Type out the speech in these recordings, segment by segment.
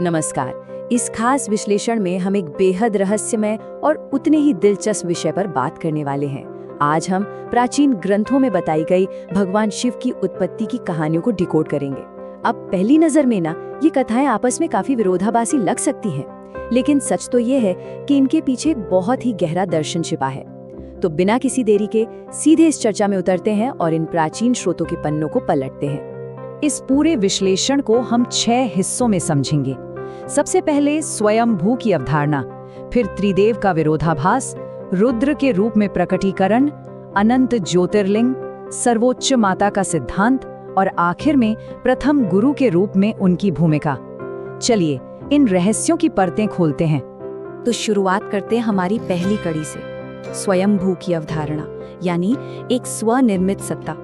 नमस्कार। इस खास विश्लेषण में हम एक बेहद रहस्यमय और उतने ही दिलचस्प विषय पर बात करने वाले हैं। आज हम प्राचीन ग्रंथों में बताई गई भगवान शिव की उत्पत्ति की कहानियों को डिकोड करेंगे। अब पहली नजर में ना ये कथाएं आपस में काफी विरोधाभासी लग सकती हैं, लेकिन सच तो ये है कि इनके पीछे एक बहुत ही गहरा दर्शन छिपा है। तो बिना किसी देरी के सीधे इस चर्चा में उतरते हैं और इन प्राचीन स्रोतों के पन्नों को पलटते हैं। इस पूरे विश्लेषण को हम 6 हिस्सों में समझेंगे। सबसे पहले स्वयंभू की अवधारणा, फिर त्रिदेव का विरोधाभास, रुद्र के रूप में प्रकटीकरण, अनंत ज्योतिर्लिंग, सर्वोच्च माता का सिद्धांत और आखिर में प्रथम गुरु के रूप में उनकी भूमिका। चलिए इन रहस्यों की परतें खोलते हैं। तो शुरुआत करते हैं हमारी पहली कड़ी से, स्वयंभू की अवधारणा, यानी एक स्वनिर्मित सत्ता।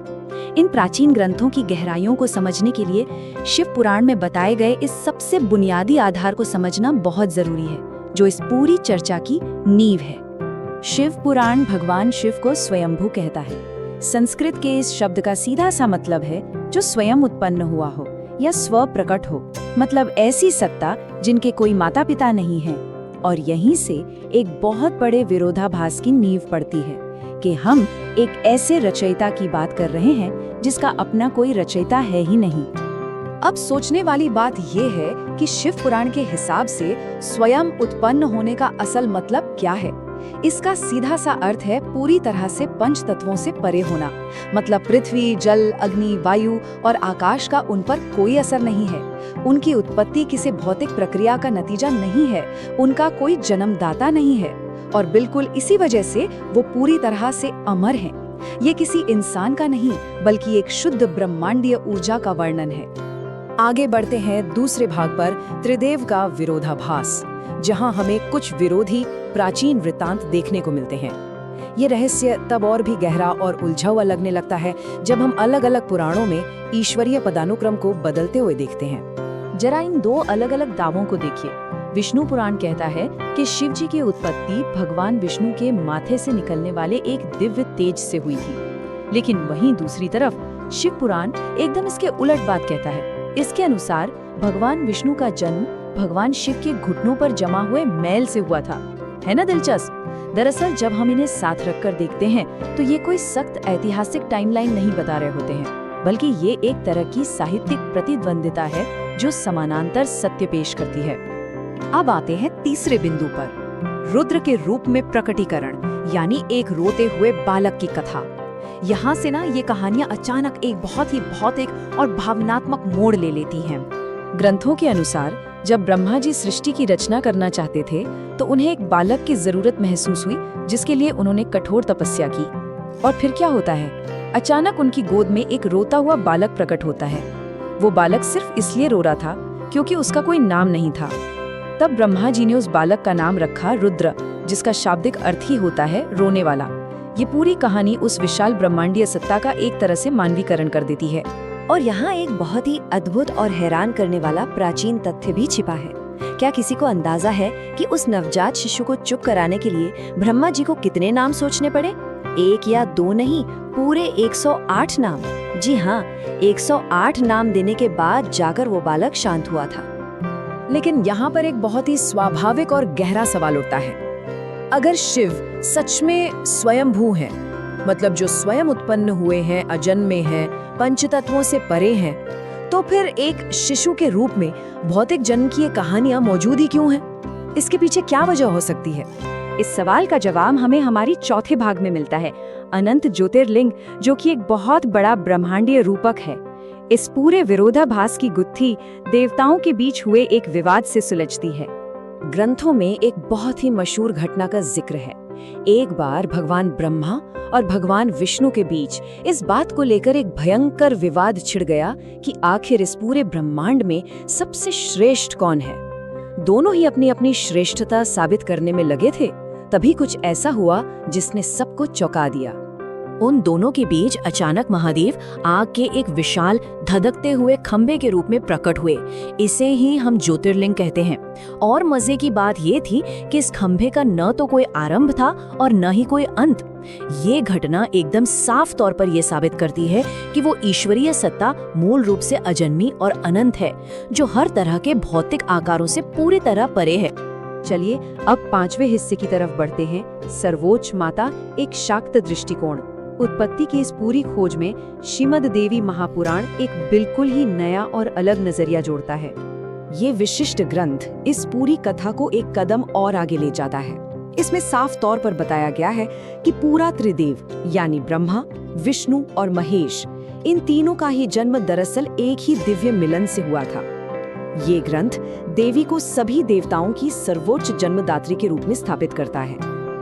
इन प्राचीन ग्रंथों की गहराइयों को समझने के लिए शिव पुराण में बताए गए इस सबसे बुनियादी आधार को समझना बहुत जरूरी है, जो इस पूरी चर्चा की नींव है। शिव पुराण भगवान शिव को स्वयंभू कहता है। संस्कृत के इस शब्द का सीधा सा मतलब है जो स्वयं उत्पन्न हुआ हो या स्व प्रकट हो, मतलब ऐसी सत्ता जिनके कोई माता पिता नहीं है। और यहीं से एक बहुत बड़े विरोधाभास की नींव पड़ती है कि हम एक ऐसे रचयिता की बात कर रहे हैं जिसका अपना कोई रचयिता है ही नहीं। अब सोचने वाली बात यह है कि शिव पुराण के हिसाब से स्वयं उत्पन्न होने का असल मतलब क्या है। इसका सीधा सा अर्थ है पूरी तरह से पंच तत्वों से परे होना, मतलब पृथ्वी, जल, अग्नि, वायु और आकाश का उन पर कोई असर नहीं है। उनकी उत्पत्ति किसी भौतिक प्रक्रिया का नतीजा नहीं है, उनका कोई जन्मदाता नहीं है, और बिल्कुल इसी वजह से वो पूरी तरह से अमर हैं। ये किसी इंसान का नहीं, बल्कि एक शुद्ध ब्रह्मांडीय ऊर्जा का वर्णन है। आगे बढ़ते हैं दूसरे भाग पर, त्रिदेव का विरोधाभास, जहां हमें कुछ विरोधी प्राचीन वृत्तांत देखने को मिलते हैं। ये रहस्य तब और भी गहरा और उलझा हुआ लगने लगता है जब हम अलग अलग पुराणों में ईश्वरीय पदानुक्रम को बदलते हुए देखते हैं। जरा इन 2 अलग अलग दावों को देखिए। विष्णु पुराण कहता है कि शिव जी की उत्पत्ति भगवान विष्णु के माथे से निकलने वाले एक दिव्य तेज से हुई थी, लेकिन वहीं दूसरी तरफ शिव पुराण एकदम इसके उलट बात कहता है। इसके अनुसार भगवान विष्णु का जन्म भगवान शिव के घुटनों पर जमा हुए मैल से हुआ था। है ना दिलचस्प। दरअसल जब हम इन्हें साथ रखकर देखते हैं तो ये कोई सख्त ऐतिहासिक टाइमलाइन नहीं बता रहे होते हैं, बल्कि ये एक तरह की साहित्यिक प्रतिद्वंदिता है जो समानांतर सत्य पेश करती है। अब आते हैं तीसरे बिंदु पर, रुद्र के रूप में प्रकटीकरण, यानी एक रोते हुए बालक की कथा। यहाँ से ना ये कहानियां अचानक एक बहुत ही भौतिक और भावनात्मक मोड़ ले लेती हैं। ग्रंथों के अनुसार जब ब्रह्मा जी सृष्टि की रचना करना चाहते थे तो उन्हें एक बालक की जरूरत महसूस हुई, जिसके लिए उन्होंने कठोर तपस्या की। और फिर क्या होता है, अचानक उनकी गोद में एक रोता हुआ बालक प्रकट होता है। वो बालक सिर्फ इसलिए रो रहा था क्योंकि उसका कोई नाम नहीं था। तब ब्रह्मा जी ने उस बालक का नाम रखा रुद्र, जिसका शाब्दिक अर्थ ही होता है रोने वाला। ये पूरी कहानी उस विशाल ब्रह्मांडीय सत्ता का एक तरह से मानवीकरण कर देती है। और यहाँ एक बहुत ही अद्भुत और हैरान करने वाला प्राचीन तथ्य भी छिपा है। क्या किसी को अंदाजा है कि उस नवजात शिशु को चुप कराने के लिए ब्रह्मा जी को कितने नाम सोचने पड़े? 1 या 2 नहीं, पूरे 108 नाम। जी हाँ, 108 नाम देने के बाद जाकर वो बालक शांत हुआ था। लेकिन यहाँ पर एक बहुत ही स्वाभाविक और गहरा सवाल उठता है। अगर शिव सच में स्वयंभू हैं, मतलब जो स्वयं उत्पन्न हुए हैं, अजन्मे हैं, पंचतत्वों से परे हैं, तो फिर एक शिशु के रूप में भौतिक जन्म की ये कहानियां मौजूद ही क्यों हैं? इसके पीछे क्या वजह हो सकती है? इस सवाल का जवाब हमें हमारी चौथे भाग में मिलता है, अनंत ज्योतिर्लिंग, जो कि एक बहुत बड़ा ब्रह्मांडीय रूपक है। इस पूरे विरोधाभास की गुत्थी देवताओं के बीच हुए एक विवाद से सुलझती है। ग्रंथों में एक बहुत ही मशहूर घटना का जिक्र है। एक बार भगवान ब्रह्मा और भगवान विष्णु के बीच इस बात को लेकर एक भयंकर विवाद छिड़ गया कि आखिर इस पूरे ब्रह्मांड में सबसे श्रेष्ठ कौन है। दोनों ही अपनी अपनी श्रेष्ठता साबित करने में लगे थे। तभी कुछ ऐसा हुआ जिसने सबको चौंका दिया। उन दोनों के बीच अचानक महादेव आग के एक विशाल धधकते हुए खंभे के रूप में प्रकट हुए। इसे ही हम ज्योतिर्लिंग कहते हैं। और मजे की बात ये थी कि इस खंभे का न तो कोई आरंभ था और न ही कोई अंत। ये घटना एकदम साफ तौर पर यह साबित करती है कि वो ईश्वरीय सत्ता मूल रूप से अजन्मी और अनंत है, जो हर तरह के भौतिक आकारों से पूरी तरह परे है। चलिए अब 5वें हिस्से की तरफ बढ़ते हैं। सर्वोच्च माता, एक शाक्त दृष्टिकोण। उत्पत्ति की इस पूरी खोज में श्रीमद् देवी महापुराण एक बिल्कुल ही नया और अलग नजरिया जोड़ता है। ये विशिष्ट ग्रंथ इस पूरी कथा को एक कदम और आगे ले जाता है। इसमें साफ तौर पर बताया गया है कि पूरा त्रिदेव यानी ब्रह्मा, विष्णु और महेश, इन तीनों का ही जन्म दरअसल एक ही दिव्य मिलन से हुआ था। ये ग्रंथ देवी को सभी देवताओं की सर्वोच्च जन्मदात्री के रूप में स्थापित करता है।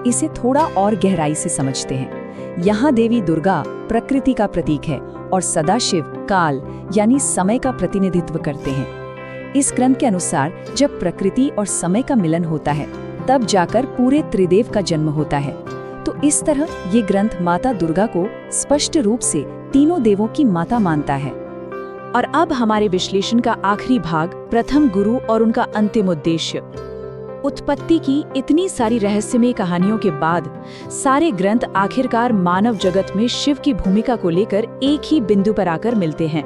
इसे थोड़ा और गहराई से समझते हैं। यहाँ देवी दुर्गा प्रकृति का प्रतीक है और सदाशिव काल यानी समय का प्रतिनिधित्व करते हैं। इस ग्रंथ के अनुसार जब प्रकृति और समय का मिलन होता है, तब जाकर पूरे त्रिदेव का जन्म होता है। तो इस तरह ये ग्रंथ माता दुर्गा को स्पष्ट रूप से तीनों देवों की माता मानता है। और अब हमारे विश्लेषण का आखिरी भाग, प्रथम गुरु और उनका अंतिम उद्देश्य। उत्पत्ति की इतनी सारी रहस्यमय कहानियों के बाद सारे ग्रंथ आखिरकार मानव जगत में शिव की भूमिका को लेकर एक ही बिंदु पर आकर मिलते हैं।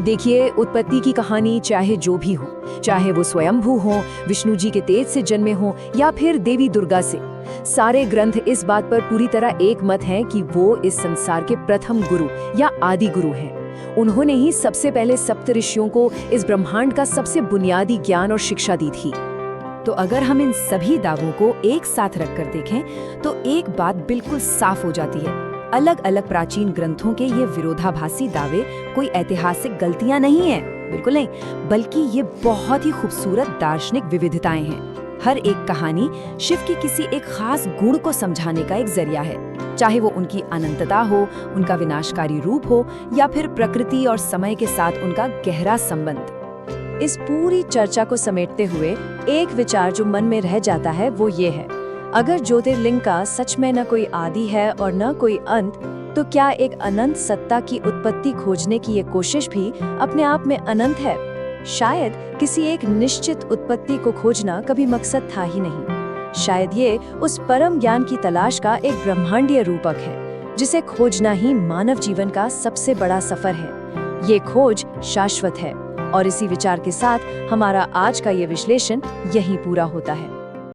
देखिए, उत्पत्ति की कहानी चाहे जो भी हो, चाहे वो स्वयंभू हो, विष्णु जी के तेज से जन्मे हो या फिर देवी दुर्गा से, सारे ग्रंथ इस बात पर पूरी तरह एक मत हैं कि वो इस संसार के प्रथम गुरु या आदि गुरु हैं। उन्होंने ही सबसे पहले सप्त ऋषियों को इस ब्रह्मांड का सबसे बुनियादी ज्ञान और शिक्षा दी थी। तो अगर हम इन सभी दावों को एक साथ रखकर देखें तो एक बात बिल्कुल साफ हो जाती है। अलग अलग प्राचीन ग्रंथों के ये विरोधाभासी दावे कोई ऐतिहासिक गलतियां नहीं हैं, बिल्कुल नहीं, बल्कि ये बहुत ही खूबसूरत दार्शनिक विविधताएं हैं। हर एक कहानी शिव की किसी एक खास गुण को समझाने का एक जरिया है, चाहे वो उनकी अनंतता हो, उनका विनाशकारी रूप हो या फिर प्रकृति और समय के साथ उनका गहरा संबंध। इस पूरी चर्चा को समेटते हुए एक विचार जो मन में रह जाता है वो ये है, अगर ज्योतिर्लिंग का सच में न कोई आदि है और न कोई अंत, तो क्या एक अनंत सत्ता की उत्पत्ति खोजने की ये कोशिश भी अपने आप में अनंत है? शायद किसी एक निश्चित उत्पत्ति को खोजना कभी मकसद था ही नहीं। शायद ये उस परम ज्ञान की तलाश का एक ब्रह्मांडीय रूपक है, जिसे खोजना ही मानव जीवन का सबसे बड़ा सफर है। ये खोज शाश्वत है। और इसी विचार के साथ हमारा आज का ये विश्लेषण यहीं पूरा होता है।